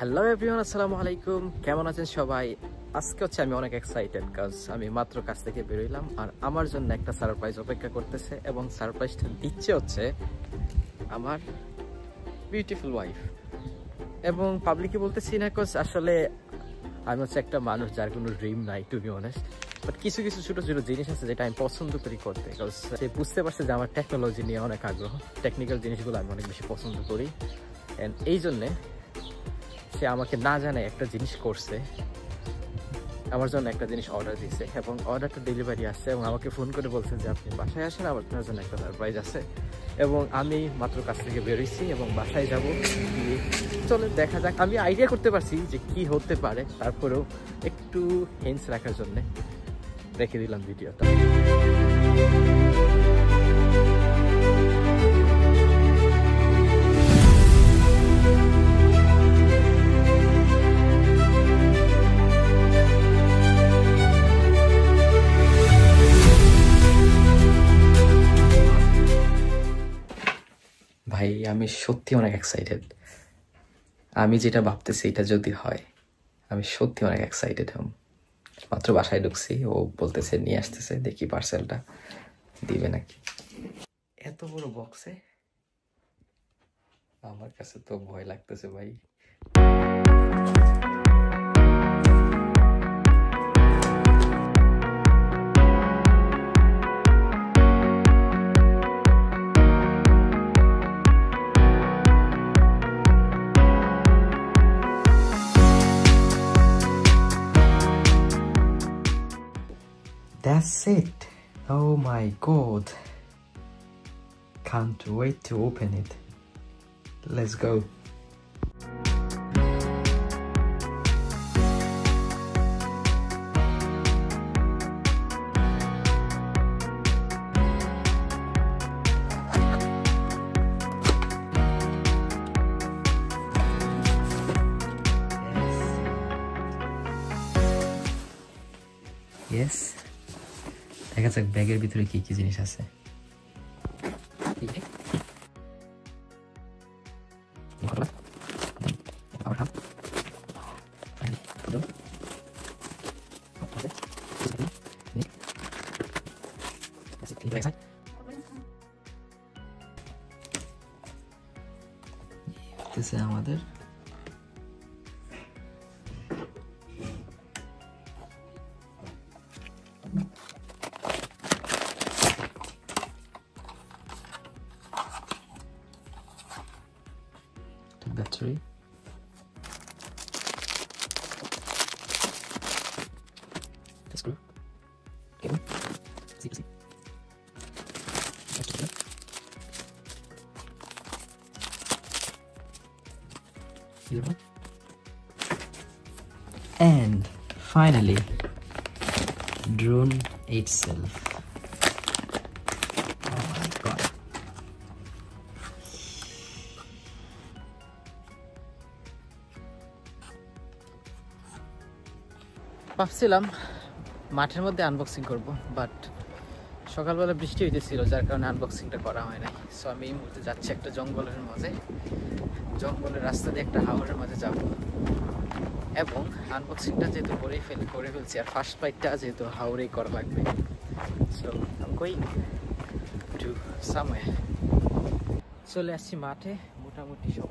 Hello everyone, আসসালামু আলাইকুম। কেমন আছেন সবাই? আজকে হচ্ছে আমি অনেক এক্সাইটেড, কাজ আমি মাত্র কাছ থেকে বেরোইলাম আর আমার জন্য একটা সারপ্রাইজ অপেক্ষা করতেছে এবং সারপ্রাইজটা দিচ্ছে হচ্ছে আমার বিউটিফুল ওয়াইফ। এবং পাবলিকই বলতেছি না, কজ আসলে আমি হচ্ছে একটা মানুষ যার কোনো ড্রিম নাই, টু বি অনেস্ট। বাট কিছু কিছু ছোটো ছোটো জিনিস আছে যেটা আমি পছন্দ করি করতে, কজ সে বুঝতে পারছে যে আমার টেকনোলজি নিয়ে অনেক আগ্রহ, টেকনিক্যাল জিনিসগুলো আমি অনেক বেশি পছন্দ করি। অ্যান্ড এই জন্যে সে আমাকে না জানে একটা জিনিস করছে, আমার জন্য একটা জিনিস অর্ডার দিয়েছে এবং অর্ডারটা ডেলিভারি আসছে এবং আমাকে ফোন করে বলছে যে আপনি বাসায় আসেন, আপনার জন্য একটা সারপ্রাইজ আছে। এবং আমি মাত্র কাছ থেকে বেরোইছি এবং বাসায় যাব, চলে দেখা যাক। আমি আইডিয়া করতে পারছি যে কি হতে পারে, তারপরেও একটু হিন্টস রাখার জন্য রেখে দিলাম ভিডিওটা। ভাই, আমি সত্যি অনেক এক্সাইটেড। আমি যেটা ভাবতেছি এটা যদি হয়, আমি সত্যি অনেক এক্সাইটেড হম। মাত্র বাসায় ঢুকছি, ও বলতেছে নিয়ে আসতেছে, দেখি পার্সেলটা দিবে নাকি। এত বড় বক্সে আমার কাছে তো ভয় লাগতেছে ভাই। That's it. Oh my god. Can't wait to open it. Let's go. Yes. দেখা যাক ব্যাগের ভিতরে কি কি জিনিস আছে। আমাদের battery, the screw, cable, see. And finally, drone itself. Oh my god. ভাবছিলাম মাঠের মধ্যে আনবক্সিং করব, বাট সকালবেলা বৃষ্টি হইতেছিল, যার কারণে আনবক্সিংটা করা হয় নাই। সো আমি এই মুহূর্তে যাচ্ছি একটা জঙ্গলের মাঝে, জঙ্গলের রাস্তা দিয়ে একটা হাওরের মাঝে যাব এবং আনবক্সিংটা যেহেতু করে ফেলছি আর ফার্স্ট বাইটটা যেহেতু হাওরেই করা লাগবে, so I am going to somewhere. চলে আসছি মাঠে, মোটামুটি সব